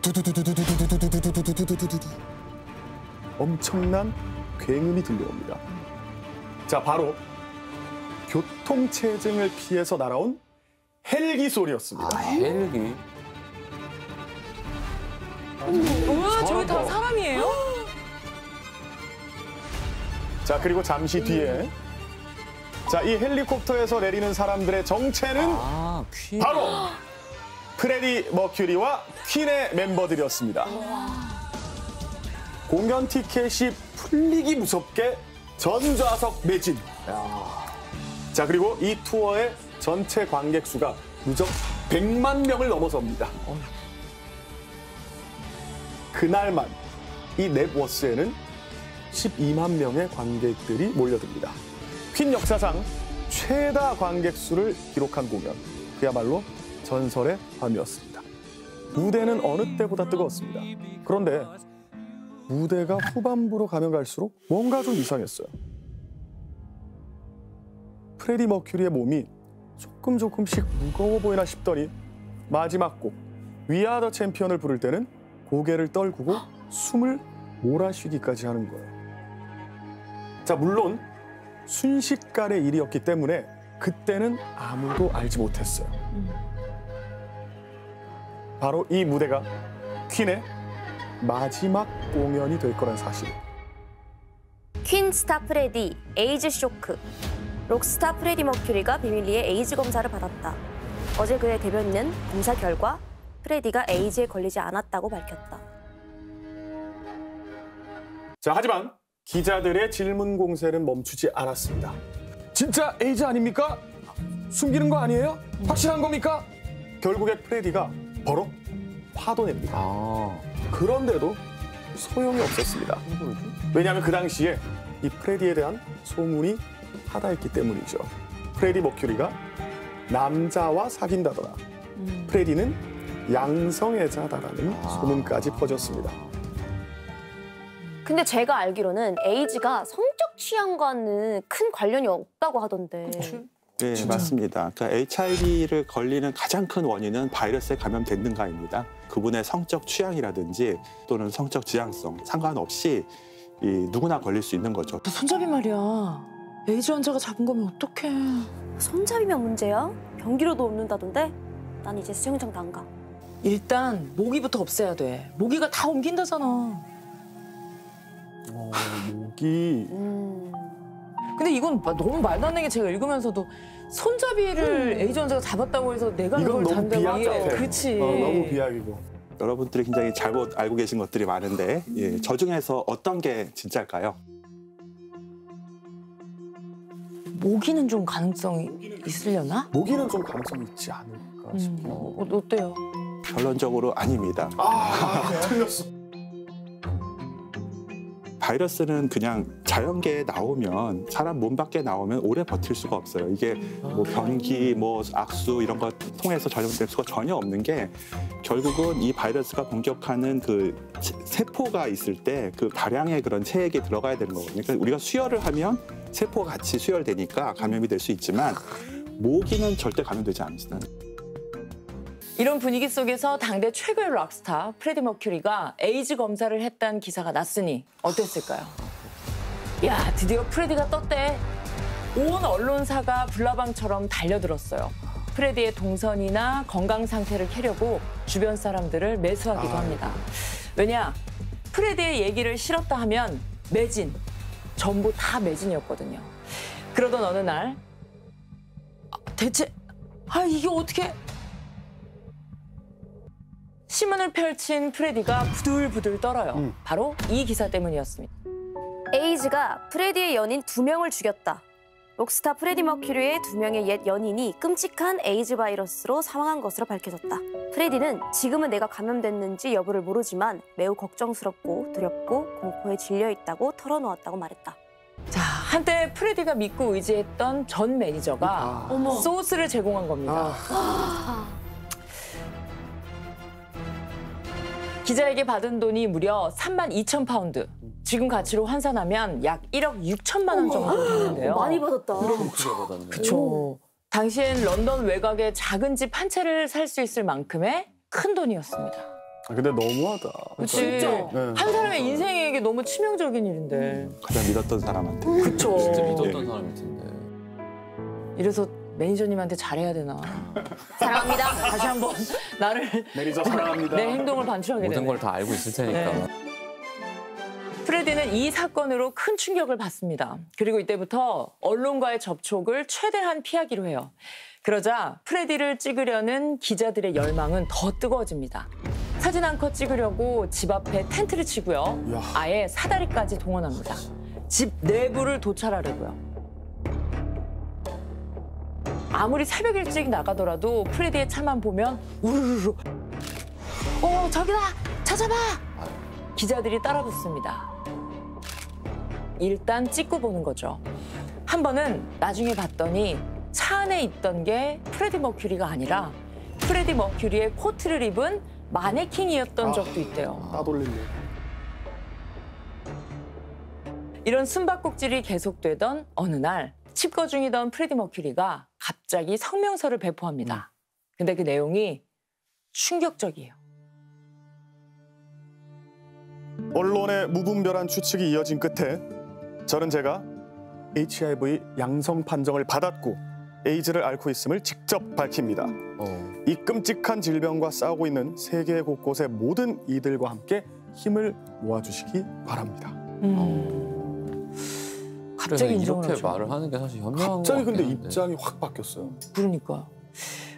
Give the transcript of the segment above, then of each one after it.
두두두두두두두두두두두두두두두두 엄청난 굉음이 들려옵니다. 자, 바로 교통체증을 피해서 날아온 헬기 소리였습니다. 헬기? 우와, 저기 다 사람이에요? 자, 그리고 잠시 뒤에 자, 이 헬리콥터에서 내리는 사람들의 정체는 바로 프레디 머큐리와 퀸의 멤버들이었습니다. 공연 티켓이 풀리기 무섭게 전좌석 매진. 자, 그리고 이 투어의 전체 관객 수가 무적 100만 명을 넘어섭니다. 그날만 이 넷워스에는 12만 명의 관객들이 몰려듭니다. 퀸 역사상 최다 관객 수를 기록한 공연. 그야말로 전설의 밤이었습니다. 무대는 어느 때보다 뜨거웠습니다. 그런데 무대가 후반부로 가면 갈수록 뭔가 좀 이상했어요. 프레디 머큐리의 몸이 조금씩 무거워 보이나 싶더니 마지막 곡 위아 더 챔피언을 부를 때는 고개를 떨구고 숨을 몰아쉬기까지 하는 거예요. 자, 물론 순식간의 일이었기 때문에 그때는 아무도 알지 못했어요. 바로 이 무대가 퀸의 마지막 공연이 될 거란 사실. 퀸 스타 프레디, 에이즈 쇼크. 록스타 프레디 머큐리가 비밀리에 에이즈 검사를 받았다. 어제 그의 대변인은 검사 결과 프레디가 에이즈에 걸리지 않았다고 밝혔다. 자, 하지만 기자들의 질문 공세는 멈추지 않았습니다. 진짜 에이즈 아닙니까? 숨기는 거 아니에요? 확실한 겁니까? 결국에 프레디가 버럭 화도 냅니다. 그런데도 소용이 없었습니다. 왜냐하면 그 당시에 이 프레디에 대한 소문이 하다했기 때문이죠. 프레디 머큐리가 남자와 사귄다더라. 프레디는 양성애자다라는 소문까지 퍼졌습니다. 근데 제가 알기로는 에이즈가 성적 취향과는 큰 관련이 없다고 하던데. 네, 진짜? 맞습니다. 그러니까 HIV를 걸리는 가장 큰 원인은 바이러스에 감염됐는가입니다. 그분의 성적 취향이라든지 또는 성적 지향성 상관없이 누구나 걸릴 수 있는 거죠. 손잡이 말이야. 에이즈 환자가 잡은 거면 어떡해. 손잡이면 문제야? 변기로도 옮는다던데? 난 이제 수영장도 안 가. 일단 모기부터 없애야 돼. 모기가 다 옮긴다잖아. 목이 근데 이건 너무 말도 안 되게 제가 읽으면서도 손잡이를 에이즈 환자가 잡았다고 해서 내가 이건 그걸 너무 잡는다고 비약해. 그치. 너무 비약이고. 여러분들이 굉장히 잘못 알고 계신 것들이 많은데 저 중에서 어떤 게 진짜일까요? 모기는 좀 가능성이 있으려나? 모기는 좀 가능성이 있지 않을까 싶어요. 어때요? 결론적으로 아닙니다. 틀렸어. 바이러스는 그냥 자연계에 나오면 사람 몸 밖에 나오면 오래 버틸 수가 없어요. 이게 뭐 변기, 뭐 악수 이런 거 통해서 전염될 수가 전혀 없는 게 결국은 이 바이러스가 공격하는 그 세포가 있을 때 그 다량의 그런 체액에 들어가야 되는 거거든요. 그러니까 우리가 수혈을 하면 세포가 같이 수혈되니까 감염이 될 수 있지만 모기는 절대 감염되지 않습니다. 이런 분위기 속에서 당대 최고의 락스타 프레디 머큐리가 에이즈 검사를 했다는 기사가 났으니 어땠을까요? 야, 드디어 프레디가 떴대. 온 언론사가 불나방처럼 달려들었어요. 프레디의 동선이나 건강 상태를 캐려고 주변 사람들을 매수하기도 합니다. 왜냐, 프레디의 얘기를 실었다 하면 매진, 전부 다 매진이었거든요. 그러던 어느 날 대체 이게 어떻게... 신문을 펼친 프레디가 부들부들 떨어요. 바로 이 기사 때문이었습니다. 에이즈가 프레디의 연인 2명을 죽였다. 록스타 프레디 머큐리의 2명의 옛 연인이 끔찍한 에이즈 바이러스로 사망한 것으로 밝혀졌다. 프레디는 지금은 내가 감염됐는지 여부를 모르지만 매우 걱정스럽고 두렵고 공포에 질려있다고 털어놓았다고 말했다. 자, 한때 프레디가 믿고 의지했던 전 매니저가 소스를 제공한 겁니다. 기자에게 받은 돈이 무려 32,000파운드. 지금 가치로 환산하면 약 1억 6천만 원 정도 되는데요. 많이 받았다. 그렇죠. 당시엔 런던 외곽에 작은 집 한 채를 살 수 있을 만큼의 큰 돈이었습니다. 근데 너무하다. 그치? 진짜. 네. 한 사람의 인생에게 너무 치명적인 일인데. 가장 믿었던 사람한테. 그쵸. 진짜 믿었던 네. 사람일 텐데. 이래서 매니저님한테 잘해야 되나. 사랑합니다. 다시 한번 나를 매니저 사랑합니다. 내 행동을 반추하게 되네. 모든 걸 다 알고 있을 테니까. 네. 프레디는 이 사건으로 큰 충격을 받습니다. 그리고 이때부터 언론과의 접촉을 최대한 피하기로 해요. 그러자 프레디를 찍으려는 기자들의 열망은 더 뜨거워집니다. 사진 한 컷 찍으려고 집 앞에 텐트를 치고요. 이야. 아예 사다리까지 동원합니다. 집 내부를 도찰하려고요. 아무리 새벽 일찍 나가더라도 프레디의 차만 보면 우르르르 저기다! 찾아봐! 기자들이 따라붙습니다. 일단 찍고 보는 거죠. 한 번은 나중에 봤더니 차 안에 있던 게 프레디 머큐리가 아니라 프레디 머큐리의 코트를 입은 마네킹이었던 적도 있대요. 따돌릴래. 이런 숨바꼭질이 계속되던 어느 날 칩거 중이던 프레디 머큐리가 갑자기 성명서를 배포합니다. 근데 그 내용이 충격적이에요. 언론의 무분별한 추측이 이어진 끝에 저는 제가 HIV 양성 판정을 받았고 에이즈를 앓고 있음을 직접 밝힙니다. 이 끔찍한 질병과 싸우고 있는 세계 곳곳의 모든 이들과 함께 힘을 모아주시기 바랍니다. 갑자기 그래서 인정을 이렇게 하죠. 말을 하는 게 사실 현명한 갑자기 것 근데 같긴 한데. 입장이 확 바뀌었어요. 그러니까.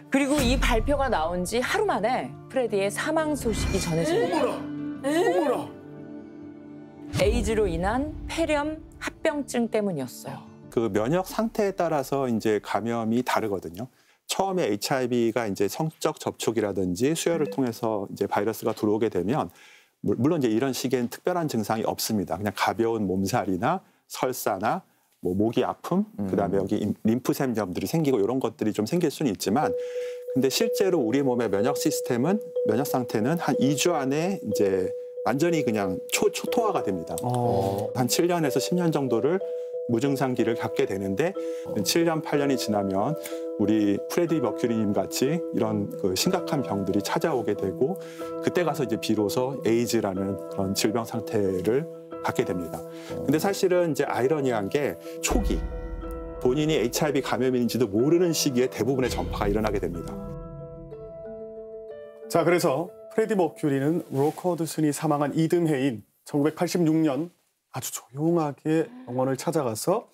그리고 이 발표가 나온 지 하루 만에 프레디의 사망 소식이 전해집니다. 어머나! 에이즈로 인한 폐렴 합병증 때문이었어요. 그 면역 상태에 따라서 이제 감염이 다르거든요. 처음에 HIV가 이제 성적 접촉이라든지 수혈을 통해서 이제 바이러스가 들어오게 되면 물론 이제 이런 시기엔 특별한 증상이 없습니다. 그냥 가벼운 몸살이나 설사나 뭐 모기 아픔, 그다음에 여기 림프샘염들이 생기고 이런 것들이 좀 생길 수는 있지만 근데 실제로 우리 몸의 면역 시스템은 면역 상태는 한 2주 안에 이제 완전히 그냥 초토화가 됩니다. 한 7년에서 10년 정도를 무증상기를 갖게 되는데 7년, 8년이 지나면 우리 프레디 머큐리님 같이 이런 그 심각한 병들이 찾아오게 되고 그때 가서 이제 비로소 에이즈라는 그런 질병 상태를 갖게 됩니다. 근데 사실은 이제 아이러니한 게 초기 본인이 HIV 감염인지도 모르는 시기에 대부분의 전파가 일어나게 됩니다. 자, 그래서 프레디 머큐리는 로커드슨이 사망한 이듬해인 1986년 아주 조용하게 병원을 찾아가서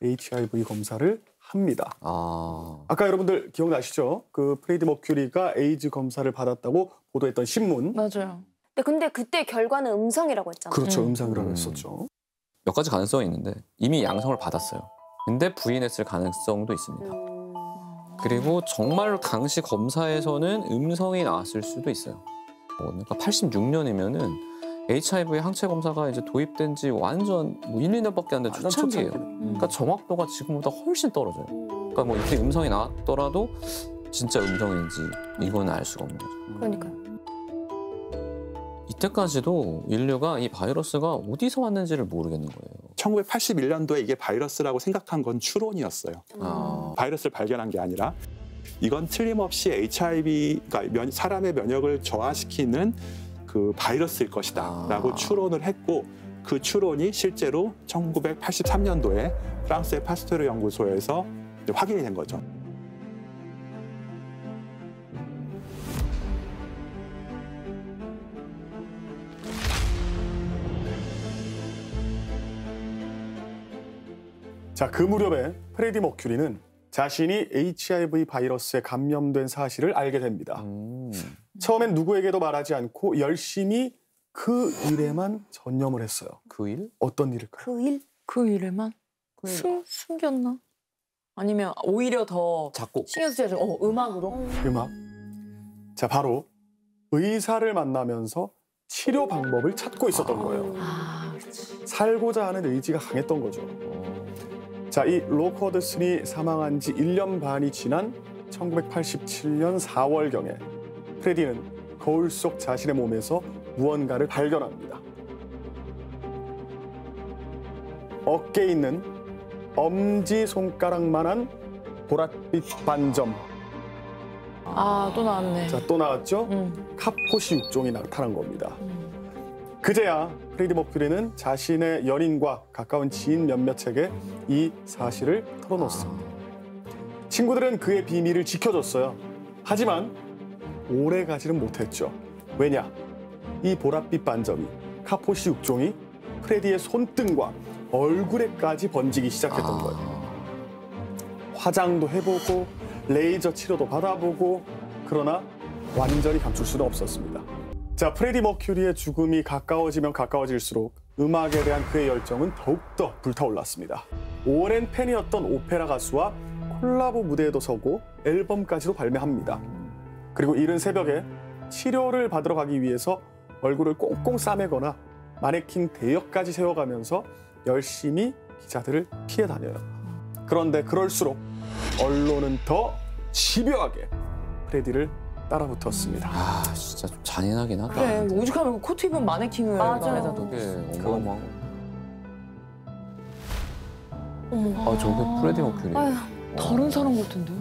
HIV 검사를 합니다. 아까 여러분들 기억나시죠? 그 프레디 머큐리가 에이즈 검사를 받았다고 보도했던 신문. 맞아요. 근데 그때 결과는 음성이라고 했잖아. 그렇죠. 음성이라고 했었죠. 몇 가지 가능성이 있는데 이미 양성을 받았어요. 근데 부인했을 가능성도 있습니다. 그리고 정말로 당시 검사에서는 음성이 나왔을 수도 있어요. 그러니까 86년이면은 HIV 항체 검사가 이제 도입된 지 완전 뭐 1, 2년밖에 안 된 완전 초창기예요. 초창기네. 그러니까 정확도가 지금보다 훨씬 떨어져요. 그러니까 뭐 이렇게 음성이 나왔더라도 진짜 음성인지 이건 알 수가 없는 거죠. 그러니까요. 이때까지도 인류가 이 바이러스가 어디서 왔는지를 모르겠는 거예요. 1981년도에 이게 바이러스라고 생각한 건 추론이었어요. 바이러스를 발견한 게 아니라 이건 틀림없이 HIV가 사람의 면역을 저하시키는 그 바이러스일 것이다 라고 추론을 했고 그 추론이 실제로 1983년도에 프랑스의 파스테르 연구소에서 확인이 된 거죠. 자, 그 무렵에 프레디 머큐리는 자신이 HIV 바이러스에 감염된 사실을 알게 됩니다. 처음엔 누구에게도 말하지 않고 열심히 그 일에만 전념을 했어요. 그 일? 어떤 일일까요? 그 일? 그 일에만 숨겼나? 아니면 오히려 더 작곡. 신경 쓰여서 음악으로? 음악. 자, 바로 의사를 만나면서 치료 방법을 찾고 있었던 거예요. 그렇지. 살고자 하는 의지가 강했던 거죠. 자, 이 로커드슨이 사망한 지 1년 반이 지난 1987년 4월경에 프레디는 거울 속 자신의 몸에서 무언가를 발견합니다. 어깨에 있는 엄지손가락만한 보랏빛 반점. 아, 또 나왔네. 자, 또 나왔죠? 카포시 육종이 나타난 겁니다. 그제야 프레디 머큐리는 자신의 연인과 가까운 지인 몇몇에게 이 사실을 털어놓습니다. 친구들은 그의 비밀을 지켜줬어요. 하지만 오래 가지는 못했죠. 왜냐? 이 보랏빛 반점이 카포시 육종이 프레디의 손등과 얼굴에까지 번지기 시작했던 거예요. 화장도 해보고 레이저 치료도 받아보고 그러나 완전히 감출 수는 없었습니다. 자, 프레디 머큐리의 죽음이 가까워지면 가까워질수록 음악에 대한 그의 열정은 더욱더 불타올랐습니다. 오랜 팬이었던 오페라 가수와 콜라보 무대에도 서고 앨범까지도 발매합니다. 그리고 이른 새벽에 치료를 받으러 가기 위해서 얼굴을 꽁꽁 싸매거나 마네킹 대역까지 세워가면서 열심히 기자들을 피해 다녀요. 그런데 그럴수록 언론은 더 집요하게 프레디를 따라붙었습니다. 아, 진짜 좀 잔인하긴 하다. 그래, 오죽하면 그 코트 입은 마네킹을 맞아. 안에다 놓고. 그게 어마어마한 어머. 아, 저게 프레디 머큐리. 아휴. 다른 사람 같은데?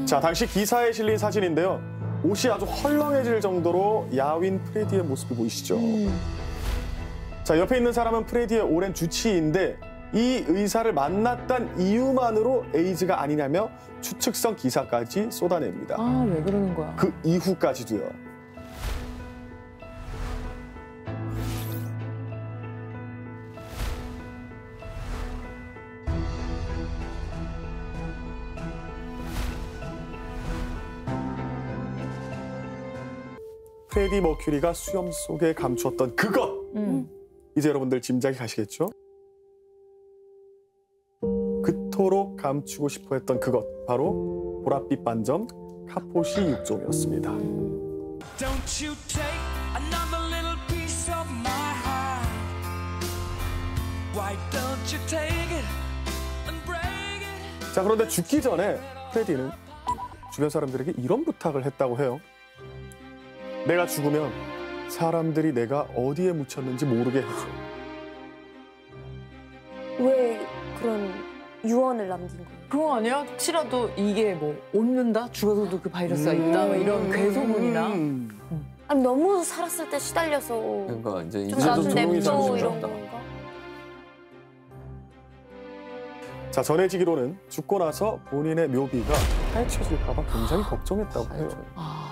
자, 당시 기사에 실린 사진인데요. 옷이 아주 헐렁해질 정도로 야윈 프레디의 모습이 보이시죠? 자, 옆에 있는 사람은 프레디의 오랜 주치의인데 이 의사를 만났단 이유만으로 에이즈가 아니냐며 추측성 기사까지 쏟아냅니다. 아, 왜 그러는 거야? 그 이후까지도요. 프레디 머큐리가 수염 속에 감추었던 그것! 이제 여러분들 짐작이 가시겠죠? 그토록 감추고 싶어 했던 그것, 바로 보랏빛 반점 카포시 육종이었습니다. Don't you take another little piece of my heart? Why don't you take it and break it? 자, 그런데 죽기 전에 프레디는 주변 사람들에게 이런 부탁을 했다고 해요. 내가 죽으면 사람들이 내가 어디에 묻혔는지 모르게 해줘. 왜 그런 유언을 남긴 거예요? 그거 아니야? 혹시라도 이게 뭐 옮는다? 죽어서도 그 바이러스가 있다? 뭐 이런 괴소문이나? 아니 너무 살았을 때 시달려서 그러니까 이제 좀 이제도 나좀 조용히 냅둬 살고 이런 싶다. 건가? 자, 전해지기로는 죽고 나서 본인의 묘비가 파헤쳐질까 봐 굉장히 걱정했다고 해요. 아.